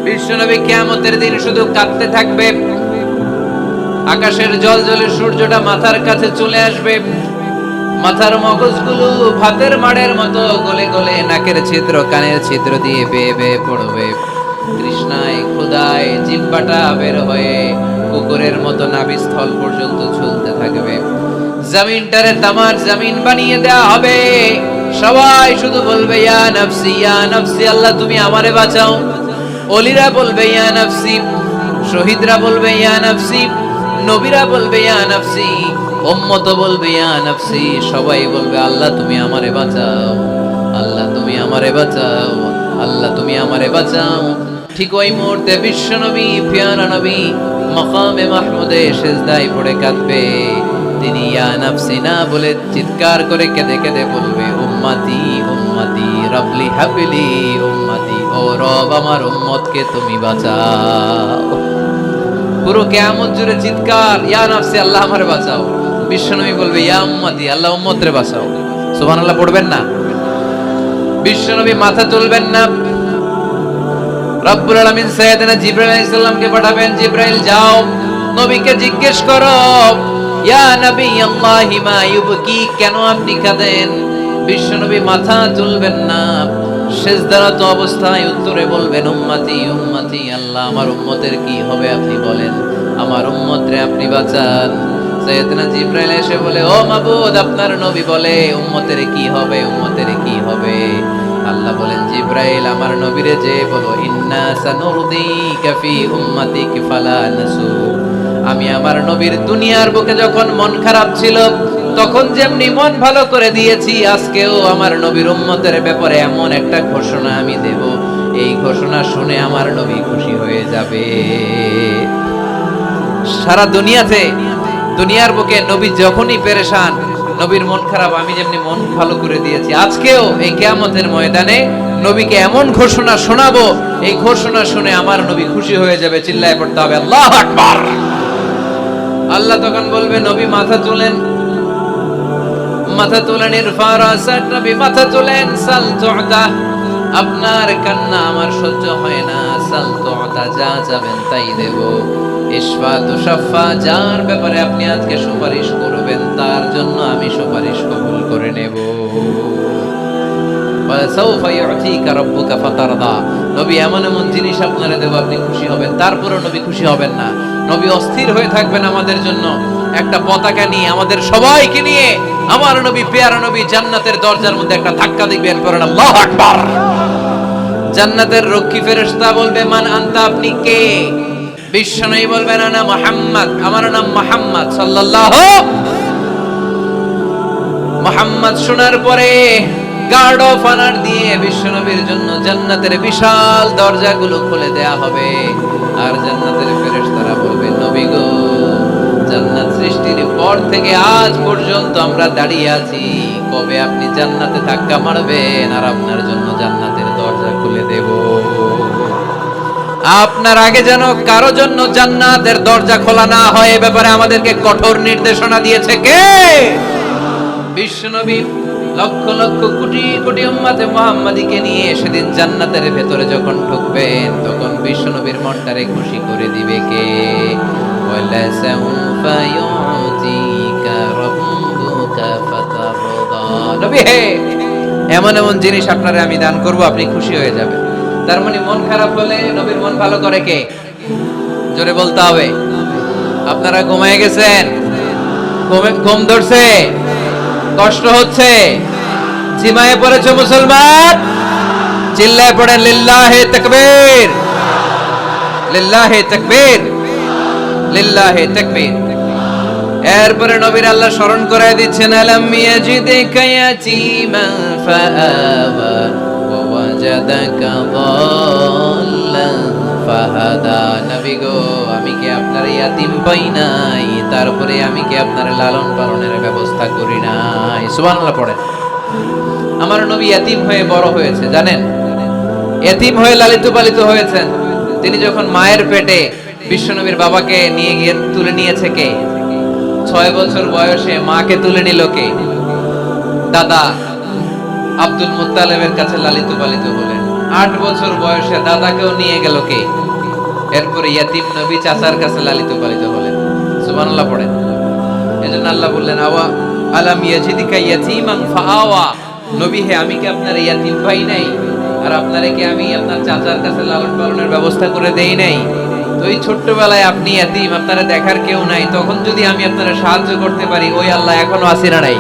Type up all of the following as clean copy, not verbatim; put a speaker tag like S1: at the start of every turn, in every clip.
S1: বিশ্বনবী কিয়ামতের দিন শুধু কাঁদতে থাকবে। আকাশের জলজলে সূর্যটা মাথার কাছে চলে আসবে, মাথার মগজগুলো ভাতের মাড়ের মতো গলে গলে নাকের ছিদ্র কানের ছিদ্র দিয়ে বেয়ে বেয়ে পড়বে। তৃষ্ণায় ক্ষুধায় জিহ্বাটা বের হয়ে কুকুরের মতো নাভিস্থল পর্যন্ত ঝুলতে থাকবে। জমিনটারে তামার জমিন বানিয়ে দেয়া হবে। সবাই শুধু বলবে ইয়া নাফসি ইয়া নাফসি, আল্লাহ তুমি আমারে বাঁচাও। ওলিরা বলবে ইয়া নাফসি, শহীদরা বলবে ইয়া নাফসি, নবীরা বলবে ইয়া নাফসি, উম্মত বলবে ইয়া নাফসি। সবাই বলবে আল্লাহ তুমি আমারে বাঁচাও, আল্লাহ তুমি আমারে বাঁচাও, আল্লাহ তুমি আমারে বাঁচাও। ঠিক ওই মুহূর্তে বিশ্বনবী পিয়ারা নবী মাকামে মাহমুদে সিজদায় পড়ে কাঁদবে। তিনি ইয়া নাফসি না বলে চিৎকার করে কেঁদে কেঁদে বলবে উম্মতি উম্মতি রাবলি হাবলি উম্মতি, ও রব আমার উম্মতকে তুমি বাঁচাও। পুরো কিয়ামত জুড়ে চিৎকার ইয়া নাফসি আল্লাহ আমারে বাঁচাও। বিশ্বনবী বলবে ইয়া উম্মতি আল্লাহ উম্মতরে বাঁচাও। সুবহানাল্লাহ পড়বেন না? বিশ্বনবী মাথা তুলবেন না। রব্বুল আলামিন সাইয়েদনা জিবরাইল আলাইহিস সালামকে পাঠাবেন, জিবরাইল যাও নবীকে জিজ্ঞেস করো ইয়া নবী আল্লাহি মা ইউবকি, কেন আপনি কাঁদেন? বিশ্বনবী মাথা তুলবেন না, সিজদারত অবস্থায় উত্তরে বলবেন উম্মতি উম্মতি, আল্লাহ আমার উম্মতের কি হবে আপনি বলেন, আমার উম্মতরে আপনি বাঁচান। সাইয়েদনা জিবরাইল এসে বলে ও মাবুদ আপনার নবী বলে উম্মতের কি হবে, উম্মতের কি হবে? আল্লাহ বলেন জিবরাইল আমার নবীরে যে বলো ইন্না সানুরদিকা ফি উম্মাতিক ফালা নাসু। আমি আমার নবীর দুনিয়ার বুকে যখন মন খারাপ ছিল তখন যেমনি মন ভালো করে দিয়েছি, আজকেও আমার নবীর উম্মতের ব্যাপারে এমন একটা ঘোষণা আমি দেব, এই ঘোষণা শুনে আমার নবী খুশি হয়ে যাবে। সারা দুনিয়াতে দুনিয়ার বুকে নবী যখনই পেরেশান, নবীর মন খারাপ, আমি যেমনি মন ভালো করে দিয়েছি, আজকেও এই কিয়ামতের ময়দানে নবীকে এমন ঘোষণা শোনাবো, এই ঘোষণা শুনে আমার নবী খুশি হয়ে যাবে। চিল্লায় পড়তে হবে আল্লাহু আকবার। আল্লাহ তখন বলবে নবী মাথা তুলেন, মাথা তুলেন, ইরফা রাসাক, নবী মাথা তুলেন, সাল তু'তা, আপনার কান্না আমার সহ্য হয় না, সাল তু'তা, যা চাবেন তাই দেব। ইশফা তুশাফা, যার ব্যাপারে আপনি আজকে সুপারিশ করবেন তার জন্য আমি সুপারিশ কবুল করে নেব। ওয়াসাউফা ইউতিকা রাব্বুকা ফাতারদা, নবী এমন এমন জিনিস আপনারে দেব আপনি খুশি হবেন। তারপরও নবী খুশি হবেন না, নবী অস্থির হয়ে থাকবেন আমাদের জন্য একটা পতাকা নিয়ে, আমাদের সবাইকে নিয়ে আমার নবী পেয়ারা নবী জান্নাতের দরজার মধ্যে একটা ধাক্কা দিবেন, করেন আল্লাহু আকবার। জান্নাতের রক্ষী ফেরেশতা বলবে মান আনতা, আপনি কে? বিশ্বনবী বলবেন আনা মুহাম্মদ, আমার নাম মুহাম্মদ সাল্লাল্লাহু। মুহাম্মদ শোনার পরে গার্ড অফ অনার দিয়ে বিশ্বনবীর জন্য জান্নাতের বিশাল দরজাগুলো খুলে দেয়া হবে। আর জান্নাতের ফেরেশতারা বলবে নবী গো, জান্নাত সৃষ্টির পর থেকে আজ পর্যন্ত আমরা দাঁড়িয়ে আছি, কবে আপনি জান্নাতে ধাক্কা মারবেন আর আপনার জন্য জান্নাতের দরজা খুলে দেব। আপনার আগে যেন কারো জন্য জান্নাতের দরজা খোলা না হয়, এ ব্যাপারে আমাদেরকে কঠোর নির্দেশনা দিয়েছে কে? বিশ্বনবী লক্ষ লক্ষ কোটি কোটি উম্মতে মুহাম্মাদীকে নিয়ে সেদিন জান্নাতের ভেতরে যখন ঢুকবেন তখন বিশ্বনবীর মনটারে খুশি করে দিবে কে? ওয়ালা সাউফা ইউতিকা রাব্বুকা ফাতারদা, নবী হে এমন এমন জিনিস আপনারে আমি দান করব, আপনি খুশি হয়ে যাবেন। তার মানে মন খারাপ হলে নবীর মন ভালো করে কে? জোরে বলতে হবে। আপনারা ঘুমিয়ে গেছেন, ঘুম ধরছে, কষ্ট হচ্ছে, জিমায়ে পড়েছে মুসলমান, চিল্লায় পড়েন লিল্লাহে তাকবীর, লিল্লাহে তাকবীর, লিল্লাহে তাকবীর। এরপরে নবীর আল্লাহ স্মরণ করায় দিচ্ছেন আলাম ইয়াজিদিকা ইয়াতীমান ফাআওয়া ওয়া ওয়াজাদাকা যাল্লান ফাহাদা। নবী গো, আমি কি আপনার ইয়াতীম পাই নাই, তারপরে আমি কি আপনার লালন পালনের ব্যবস্থা করি নাই? সুবহানাল্লাহ পড়েন। আমার নবী ইয়াতীম হয়ে বড় হয়েছে, জানেন? ইয়াতীম হয়ে লালিত পালিত হয়েছেন। তিনি যখন মায়ের পেটে বিশ্বনবীর বাবাকে নিয়ে গিয়ে তুলে নিয়েছে কে? 6 বছর বয়সে মাকে তুলে নিল কে? দাদা আব্দুল মুত্তালিবের কাছে লালিত পালিত হলেন। 8 বছর বয়সে দাদাকেও নিয়ে গেল কে? এরপরে ইয়াতিম নবী চাচার কাছে লালিত পালিত হলেন। সুবহানাল্লাহ পড়েন। এজন্য আল্লাহ বললেন, আওয়া আলাম ইয়াজিদিকা ইয়াতীমান ফাআওয়া। নবী হে, আমি কি আপনার ইয়াতিম ভাই নাই? আর আপনারে কি আমি আপনার চাচার কাছে লালন পালনের ব্যবস্থা করে দেই নাই? তো এই ছোট্টবেলায় আপনি ইয়াতিম, আপনারা দেখার কেউ নাই, তখন যদি আমি আপনারা সাহায্য করতে পারি, ওই আল্লাহ এখনো আছে না নাই?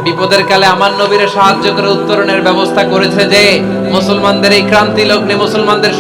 S1: বিপদের কালে আমার নবীরে সাহায্য করে উত্তরণের ব্যবস্থা করেছে যে, মুসলমানদের এই ক্রান্তি লগ্নে মুসলমানদের